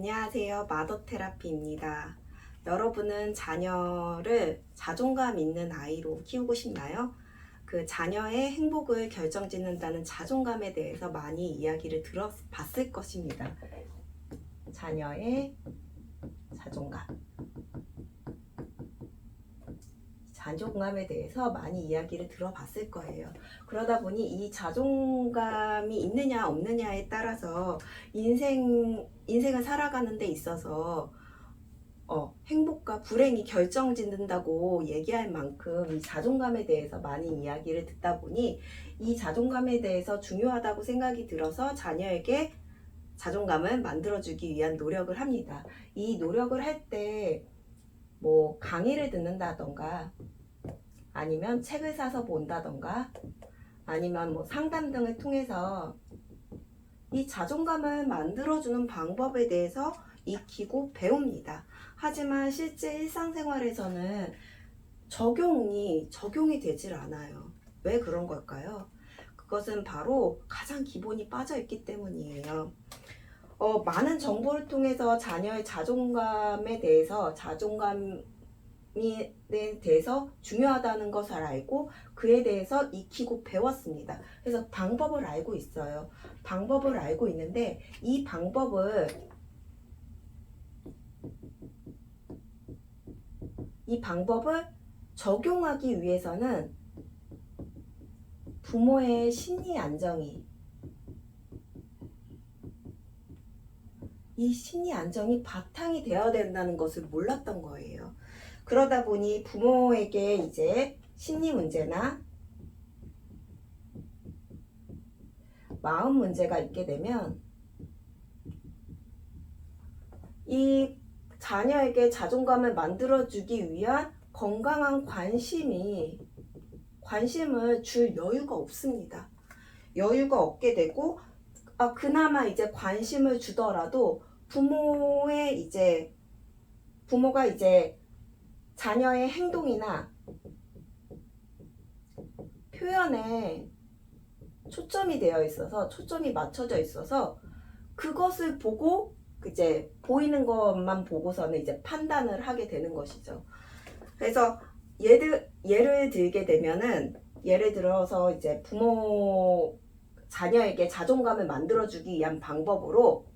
안녕하세요. 마더테라피입니다. 여러분은 자녀를 자존감 있는 아이로 키우고 싶나요? 그 자녀의 행복을 결정짓는다는 자존감에 대해서 많이 이야기를 들어봤을 것입니다. 자녀의 자존감. 자존감에 대해서 많이 이야기를 들어봤을 거예요. 그러다 보니 이 자존감이 있느냐 없느냐에 따라서 인생을 살아가는 데 있어서 행복과 불행이 결정짓는다고 얘기할 만큼 이 자존감에 대해서 많이 이야기를 듣다 보니 이 자존감에 대해서 중요하다고 생각이 들어서 자녀에게 자존감을 만들어주기 위한 노력을 합니다. 이 노력을 할 때 뭐 강의를 듣는다던가 아니면 책을 사서 본다던가 아니면 뭐 상담 등을 통해서 이 자존감을 만들어주는 방법에 대해서 익히고 배웁니다. 하지만 실제 일상생활에서는 적용이 되질 않아요. 왜 그런 걸까요? 그것은 바로 가장 기본이 빠져 있기 때문이에요. 많은 정보를 통해서 자녀의 자존감에 대해서 중요하다는 것을 알고 그에 대해서 익히고 배웠습니다. 그래서 방법을 알고 있어요. 방법을 알고 있는데 이 방법을 적용하기 위해서는 부모의 심리 안정이 바탕이 되어야 된다는 것을 몰랐던 거예요. 그러다 보니 부모에게 이제 심리 문제나 마음 문제가 있게 되면 이 자녀에게 자존감을 만들어주기 위한 건강한 관심을 줄 여유가 없습니다. 여유가 없게 되고 그나마 이제 관심을 주더라도 부모가 이제 자녀의 행동이나 표현에 초점이 맞춰져 있어서 그것을 보고 이제 보이는 것만 보고서는 이제 판단을 하게 되는 것이죠. 그래서 예를 들어서 이제 자녀에게 자존감을 만들어주기 위한 방법으로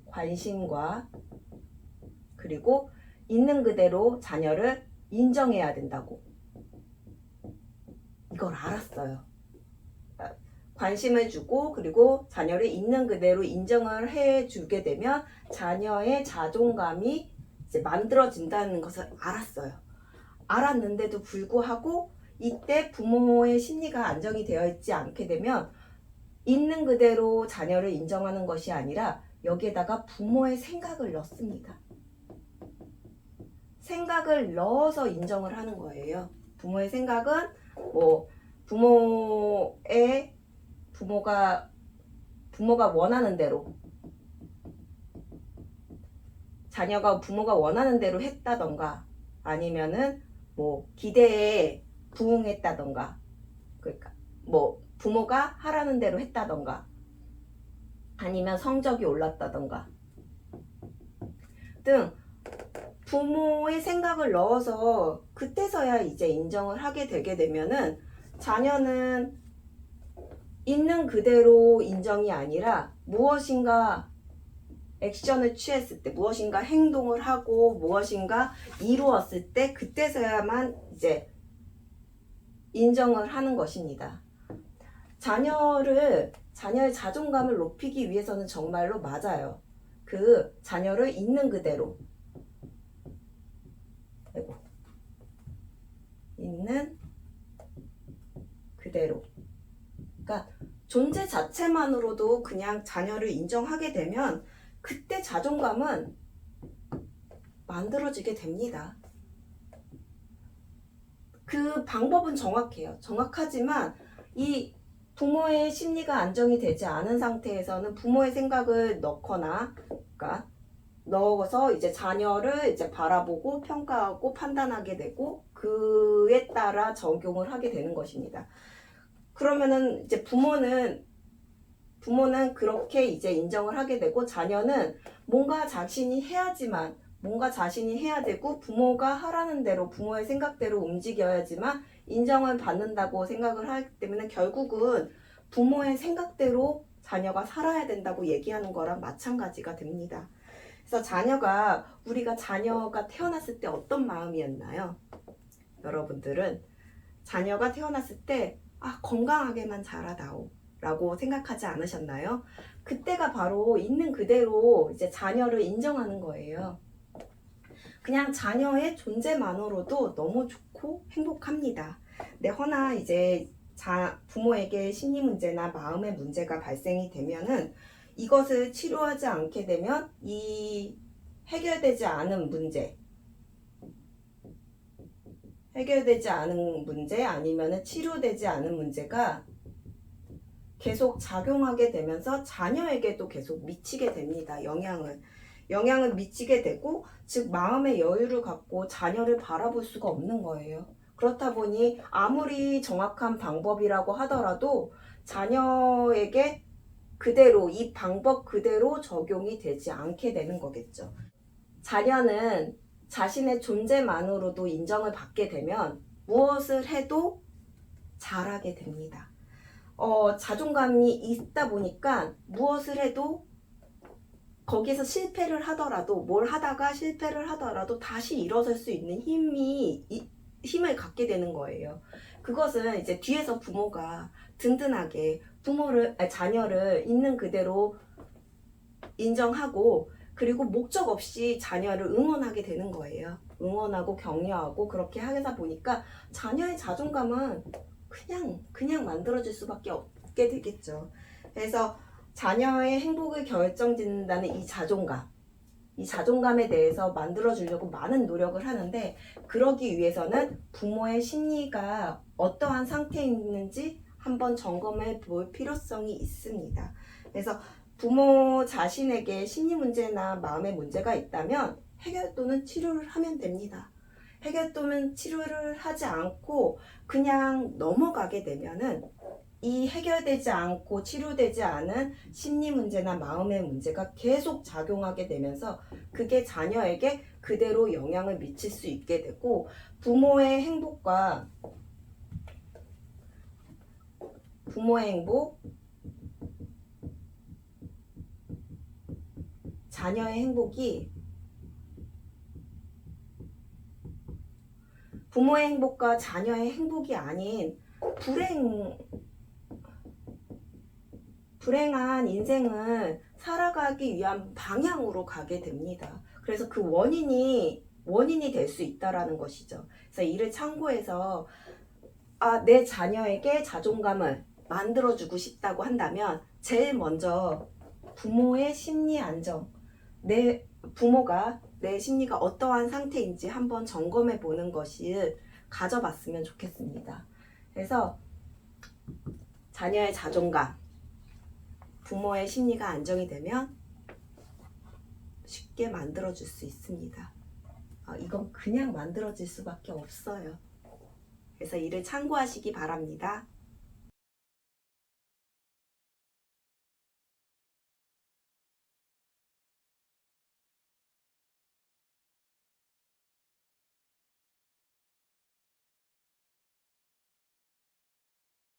관심과 그리고 있는 그대로 자녀를 인정해야 된다고 이걸 알았어요. 관심을 주고 그리고 자녀를 있는 그대로 인정을 해주게 되면 자녀의 자존감이 이제 만들어진다는 것을 알았어요. 알았는데도 불구하고 이때 부모의 심리가 안정이 되어 있지 않게 되면 있는 그대로 자녀를 인정하는 것이 아니라 여기에다가 부모의 생각을 넣습니다. 생각을 넣어서 인정을 하는 거예요. 부모의 생각은 부모가 원하는 대로 자녀가 부모가 원하는 대로 했다던가 아니면은 기대에 부응했다던가 그러니까 부모가 하라는 대로 했다던가 아니면 성적이 올랐다던가 등 부모의 생각을 넣어서 그때서야 이제 인정을 하게 되게 되면은 자녀는 있는 그대로 인정이 아니라 무엇인가 액션을 취했을 때 무엇인가 행동을 하고 무엇인가 이루었을 때 그때서야만 이제 인정을 하는 것입니다. 자녀의 자존감을 높이기 위해서는 정말로 맞아요. 그 자녀를 있는 그대로 그러니까 존재 자체만으로도 그냥 자녀를 인정하게 되면 그때 자존감은 만들어지게 됩니다. 그 방법은 정확해요. 정확하지만 이 부모의 심리가 안정이 되지 않은 상태에서는 부모의 생각을 넣어서 이제 자녀를 이제 바라보고 평가하고 판단하게 되고 그에 따라 적용을 하게 되는 것입니다. 그러면은 이제 부모는 부모는 그렇게 이제 인정을 하게 되고 자녀는 뭔가 자신이 해야지만 뭔가 자신이 해야 되고 부모가 하라는 대로 부모의 생각대로 움직여야지만 인정을 받는다고 생각을 하기 때문에 결국은 부모의 생각대로 자녀가 살아야 된다고 얘기하는 거랑 마찬가지가 됩니다. 그래서 우리가 자녀가 태어났을 때 어떤 마음이었나요? 여러분들은 자녀가 태어났을 때 건강하게만 자라다오 라고 생각하지 않으셨나요? 그때가 바로 있는 그대로 이제 자녀를 인정하는 거예요. 그냥 자녀의 존재만으로도 너무 좋고 행복합니다. 허나 이제 부모에게 심리 문제나 마음의 문제가 발생이 되면은 이것을 치료하지 않게 되면 이 해결되지 않은 문제 아니면은 치료되지 않은 문제가 계속 작용하게 되면서 자녀에게도 계속 미치게 됩니다. 영향을 미치게 되고, 즉 마음의 여유를 갖고 자녀를 바라볼 수가 없는 거예요. 그렇다 보니 아무리 정확한 방법이라고 하더라도 자녀에게 그대로 이 방법 그대로 적용이 되지 않게 되는 거겠죠. 자녀는 자신의 존재만으로도 인정을 받게 되면 무엇을 해도 잘하게 됩니다. 자존감이 있다 보니까 무엇을 해도 거기서 실패를 하더라도 뭘 하다가 실패를 하더라도 다시 일어설 수 있는 힘을 갖게 되는 거예요. 그것은 이제 뒤에서 부모가 든든하게 자녀를 있는 그대로 인정하고 그리고 목적 없이 자녀를 응원하게 되는 거예요. 응원하고 격려하고 그렇게 하다 보니까 자녀의 자존감은 그냥 만들어질 수밖에 없게 되겠죠. 그래서 자녀의 행복을 결정짓는다는 이 자존감에 대해서 만들어주려고 많은 노력을 하는데 그러기 위해서는 부모의 심리가 어떠한 상태에 있는지 한번 점검해 볼 필요성이 있습니다. 그래서 부모 자신에게 심리 문제나 마음의 문제가 있다면 해결 또는 치료를 하면 됩니다. 해결 또는 치료를 하지 않고 그냥 넘어가게 되면은 이 해결되지 않고 치료되지 않은 심리 문제나 마음의 문제가 계속 작용하게 되면서 그게 자녀에게 그대로 영향을 미칠 수 있게 되고 부모의 행복, 자녀의 행복이 부모의 행복과 자녀의 행복이 아닌 불행한 인생을 살아가기 위한 방향으로 가게 됩니다. 그래서 그 원인이 될 수 있다라는 것이죠. 그래서 이를 참고해서 내 자녀에게 자존감을 만들어주고 싶다고 한다면 제일 먼저 부모의 심리 안정, 부모가 내 심리가 어떠한 상태인지 한번 점검해 보는 것을 가져봤으면 좋겠습니다. 그래서 자녀의 자존감, 부모의 심리가 안정이 되면 쉽게 만들어줄 수 있습니다. 이건 그냥 만들어질 수밖에 없어요. 그래서 이를 참고하시기 바랍니다.